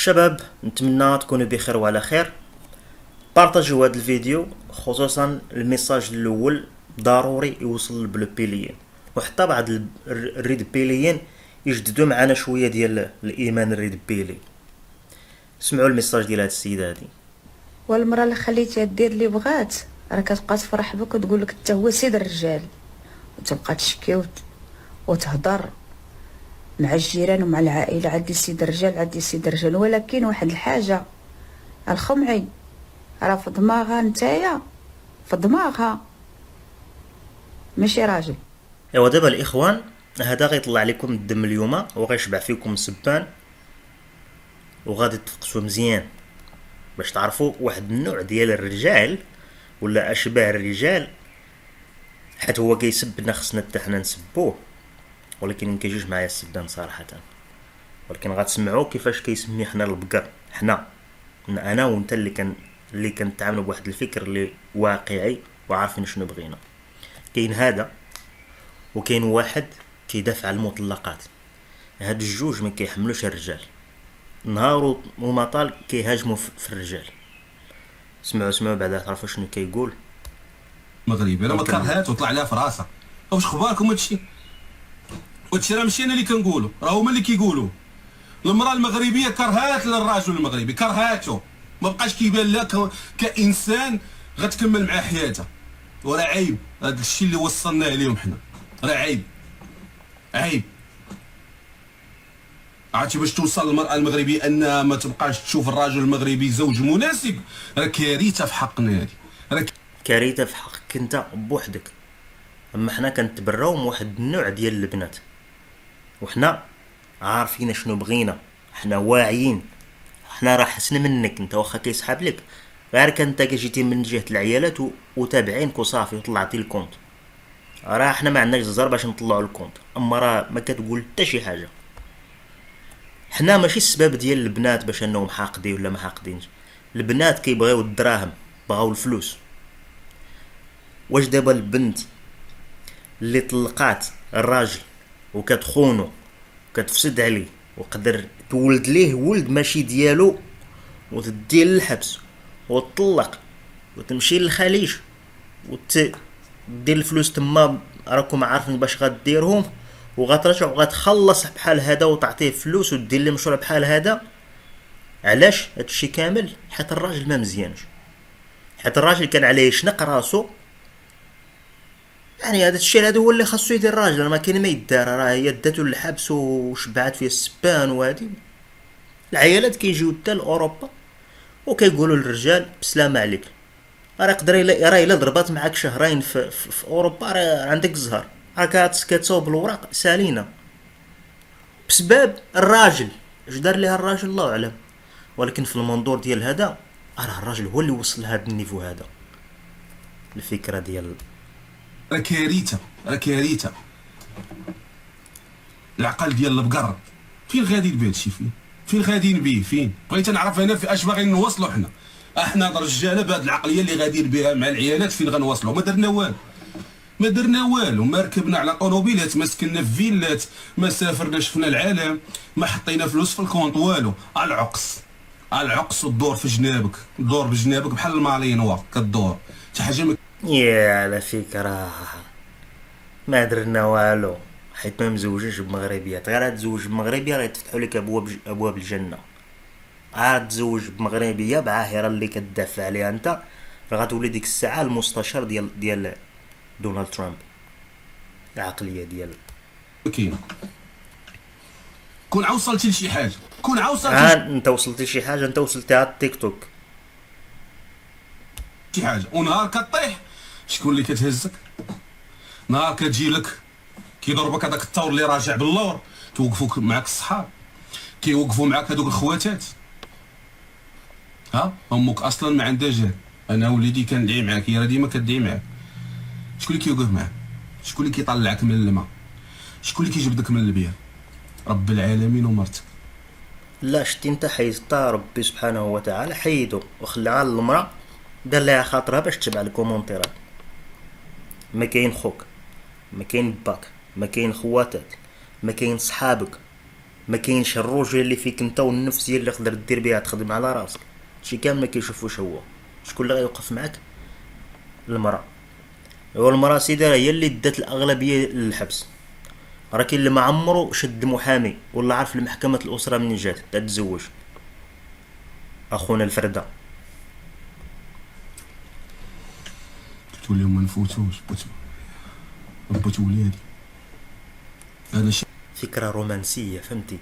الشباب، نتمنى تكونوا بخير وعلى خير. بارطاجيو هذا الفيديو، خصوصا الميساج الاول ضروري يوصل للبلو بيليين، وحتى بعض الريد بيليين يجددوا معنا شويه ديال الايمان الريد بيلي. سمعوا الميساج ديال هاد السيده هادي. والمراه اللي خليتيها دير اللي بغات راه كتبقى تفرح بك وتقول لك حتى هو سيد الرجال، وتبقى تشكي وتهضر مع الجيران ومع العائله عندي سيد الرجال عندي سيد الرجال. ولكن واحد الحاجه، الخمعي راه في دماغها نتايا، في دماغها ماشي راجل. ايوا دابا الاخوان، هذا غيطلع لكم الدم اليوم وغيشبع فيكم السبان، وغادي تفقسوا مزيان باش تعرفوا واحد النوع ديال الرجال ولا اشباه الرجال. حيت هو كيسبنا، خصنا حتى حنا نسبوه، ولكن ما كيجيش معايا السبان صراحه. ولكن غتسمعوا كيفاش كيسمي حنا البقر. حنا انا وانت اللي كنتعاملوا بواحد الفكر اللي واقعي وعارفين شنو بغينا. كاين هذا وكاين واحد كيدافع على المطلقات. هاد الجوج ما كيحملوش الرجال، نهار وما طال كيهاجموا في الرجال. سمعوا بعدا تعرفوا شنو كيقول. مغربي انا ما كرهات وطلع لها في راسها. واش اخباركم؟ هادشي راه ماشي انا اللي كنقولوا، راه هما اللي كيقولوا. المراه المغربيه كرهات للراجل المغربي، كرهاتو، ما بقاش كيبان لها كانسان غتكمل معاه حياتها. وراه عيب هذا الشيء اللي وصلنا عليهم حنا، راه عيب عيب. عرفتي باش توصل المراه المغربيه انها ما تبقاش تشوف الراجل المغربي زوج مناسب، راه كارثه في حقنا هذه، راه كارثه في حقك انت بوحدك. اما حنا كنتبراو من واحد النوع ديال البنات، وحنا عارفين شنو بغينا، حنا واعيين. حنا راه حسن منك انت، واخا كيسحاب لك غير كنت جيتي من جهه العيالات وتابعينك وصافي وطلعتي الكونت. راه حنا ما عندناش الزر باش نطلعوا الكونت، اما راه ما كتقول حتى شي حاجه. حنا ماشي السبب ديال البنات باش انهم حاقدين ولا ما حاقدينش. البنات كيبغيو الدراهم، بغاو الفلوس. واش دابا البنت اللي طلقات الراجل وكتخونو وكتفسد عليه وقدر تولد ليه ولد ماشي ديالو وتديه للحبس وتطلق وتمشي للخليج وتدير الفلوس تما، راكم عارفين باش غديرهم، وغترجع وغتخلص بحال هذا وتعطيه فلوس ودير ليه مشروع بحال هذا. علاش هادشي كامل؟ حيت الراجل ما مزيانش، حيت الراجل كان عليه يشنق راسو. يعني هذا الشيء هذا هو اللي خاصو يدير الراجل، ما كاين ما يدار. راه هي داتو للحبس وشبعات فيه السبان، وهادي العيالات كيجيو حتى لاوروبا وكيقولوا للرجال بسلامه عليك. راه يقدر راه الا ضربات معاك شهرين في اوروبا راه عندك الزهر، راه كتصاوب الوراق سالينا بسبب الراجل. اش دار ليها الراجل الله اعلم. ولكن في المنظور ديال هذا، راه الراجل هو اللي وصل لهذا النيفو هذا. الفكره ديال كارثه، راه كارثه. العقل ديال البقر فين غادي بهذا الشيء؟ فين غاديين به؟ فين بغيت نعرف انا في اش باغيين نوصلوا حنا. احنا الرجاله بهذه العقليه اللي غاديين بها مع العيالات فين غنوصلوا؟ ما درنا والو، ما درنا والو. ما ركبنا على طوموبيلات، ما سكننا في فيلات، ما سافرنا شفنا العالم، ما حطينا فلوس في الكونط والو. العقص العقص والدور في جنابك، الدور بجنابك بحال المالينوا كدور شي حاجه يا على فكرة ما درنا والو، حيت ما مزوجينش بمغربيات. غير تزوج بمغربيه راه يتفتحوا لك ابواب الجنه. عاد تزوج بمغربيه بعاهره اللي كتدافع عليها انت، راه غتولي ديك الساعه المستشار ديال دونالد ترامب. العقليه ديال كاينه. كون عوصلتي لشي حاجه، كون عوصلتي انت وصلتي شي حاجه، انت وصلتي على التيك توك شي حاجه ونهار كطيح شكون اللي كتهزك؟ نهار كتجي لك كيضربك هذاك الثور اللي راجع باللور، توقفوك معاك الصحاب، كيوقفوا معاك هذوك الخواتات. ها امك اصلا ما عندها جهل، انا وليدي كندعي معاك، هي راه ديما كدعي معاك. شكون اللي كيوقف معاك؟ شكون اللي كيطلعك من الماء؟ شكون اللي كيجبدك من البير؟ رب العالمين ومرتك. لا شتي انت حيدتها ربي سبحانه وتعالى، حيدو وخلاها المراه، دار لها خاطرها باش تتبع الكومونتيرات. ما كاين خوك، ما كاين باك، ما كاين خواتك، ما كاين صحابك، ما كاينش الرجل اللي فيك انت والنفسيه اللي تقدر دير بها تخدم على راسك. شي كامل ما كيشوفوش هو. شكون اللي غيوقف معاك؟ المراه. والمراه سيدي هي اللي دات الاغلبيه للحبس. راه كاين اللي ما عمرو شد محامي ولا عارف المحكمه الاسره منين جات تتزوج. اخونا الفرده. قلت لهم ما نفوتوش، بغيت ولادي. انا فكره رومانسيه فهمتي،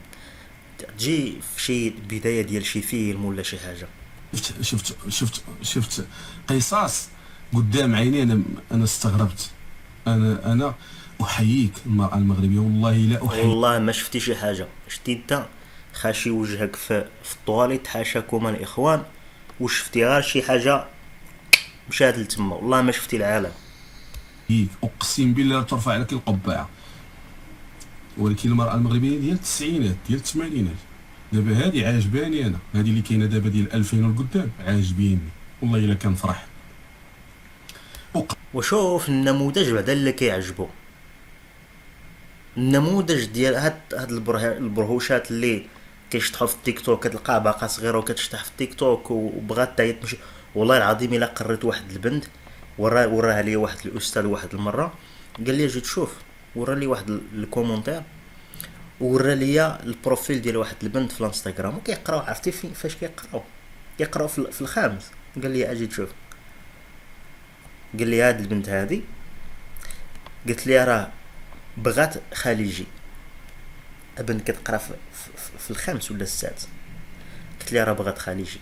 تجي في شي بدايه ديال شي فيلم ولا شي حاجه. شفت قصاص قدام عيني. انا استغربت. انا احييك المراه المغربيه، والله لا احييك. والله ما شفتي شي حاجه. شتي انت خاشي وجهك في الطواليت حاشاكم الاخوان وشفتي غير شي حاجه مشات لتما. والله ما شفتي العالم. اقسم بالله ترفع لك القبعه. ولكن المراه المغربيه ديال التسعينات ديال الثمانينات دابا هذه عاجباني. انا هذه اللي كاينه دابا ديال 2000 والقدام عاجبيني والله الا كنفرح. وشوف النموذج بعدا اللي كيعجبو، النموذج ديال هاد البرهوشات اللي كيشطحوا في التيك توك. كتلقاها باقا صغيره وكتشطح في التيك توك وبغات تعيط تمشي. والله العظيم الا قريت واحد البنت وراها لي واحد الاستاذ واحد المره قال لي اجي تشوف، ورا لي واحد الكومونتير ورا لي البروفيل ديال واحد البنت في الانستغرام وكيقراو. عرفتي فاش كيقراو في الخامس. قال لي اجي تشوف، قال لي هاد البنت هادي قلت لي راه بغات خليجي. بنت كتقرا في الخامس ولا السادس. قلت لي راه بغات خليجي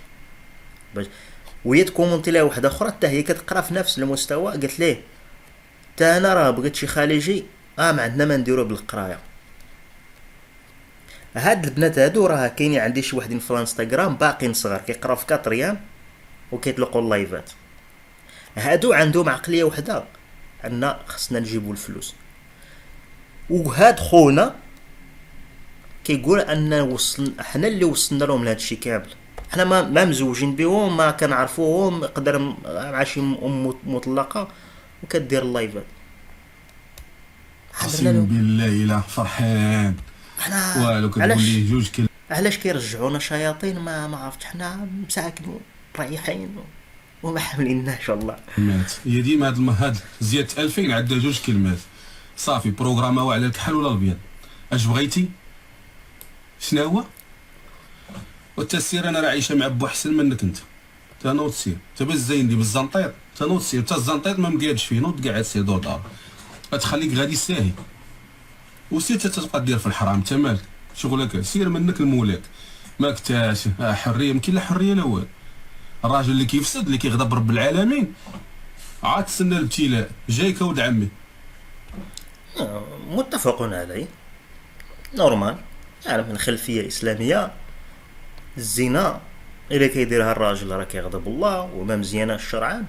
وهي تكومونتي لها واحده اخرى حتى هي كتقرا في نفس المستوى. قلت ليه تا انا راه بغيت شي خليجي ما عندنا ما نديرو بالقرايه. هاد البنات هادو راه كاينين عندي شي وحدين في الانستغرام باقيين صغار كيقراو في كاتريام وكيطلقوا اللايفات. هادو عندهم عقليه وحده، عندنا خصنا نجيبوا الفلوس. وهاد خونا كيقول ان حنا اللي وصلنا لهم لهاد الشيء كامل. حنا ما مزوجين بهم، ما كنعرفوهم. يقدر مع شي ام مطلقه وكدير اللايفات. قسم بالله الا فرحان. والو كتقول لي جوج علاش كيرجعونا شياطين ما عرفتش. حنا مساكن مريحين وما حامليناش والله. كلمات هي ديما هاد زيادة 2000 عندها جوج كلمات صافي. بروغراماو على الكحل ولا الابيض. اش بغيتي شنو هو؟ والتسير انا راه عايشه مع بو احسن منك انت. تا نوض سير تا باش زايندي بالزنطيط. تا نوض سير تا الزنطيط ما مقادش فيه. نوض قاعد سير دور دار غتخليك غادي ساهي. وسير تتبقى دير في الحرام. تا مالك شغلك سير منك لمولاك. ما كتاش حريه. ما كاين لا حريه لا والو. الراجل اللي كيفسد اللي كيغضب رب العالمين عاد تسنى الابتلاء. جايك ولد عمي. متفق عليه. نورمال يعني من خلفيه اسلاميه. الزنا الا كيديرها الراجل راه كيغضب الله وما مزياناش شرعا،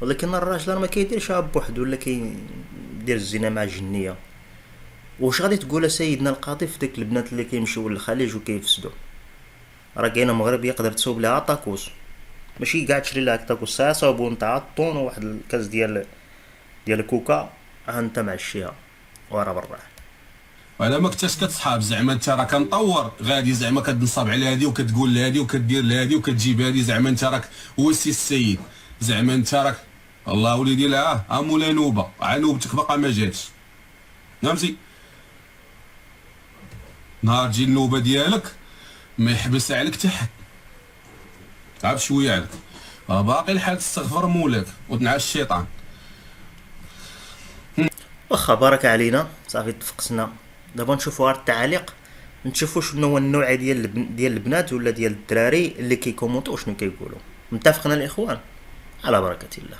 ولكن الراجل راه ما كيديرش بوحدو ولا كيدير الزنا مع جنيه. واش غادي تقول سيدنا القاضي في ديك البنات اللي كيمشيو للخليج وكيفسدوا؟ راه كاينه مغرب يقدر تصوب لها طاكوس، ماشي كاع تشري لها طاكوس ساعه صابون تاع الطون وواحد الكاس ديال الكوكا انت معشيها ورا برا. وانا ما كنتش كتصحاب زعما انت راه كنطور غادي زعما كتنصب على هادي وكتقول لهادي وكدير لهادي وكتجيب هادي زعما انت راك هو السي السيد. زعما انت راك الله وليدي لا مولا نوبه نوبتك باقا ما جاتش. فهمتي؟ نهار تجي النوبه ديالك ما يحبس عليك حتى حد. تعب شويه عليك باقي الحال تستغفر مولاك وتنعس الشيطان. واخا بارك علينا صافي تفقسنا. دابا نشوفوا التعاليق نشوفوا شنو هو النوع ديال البنات ولا ديال الدراري اللي كيكومونطو شنو كيقولوا. متفقنا الاخوان؟ على بركه الله.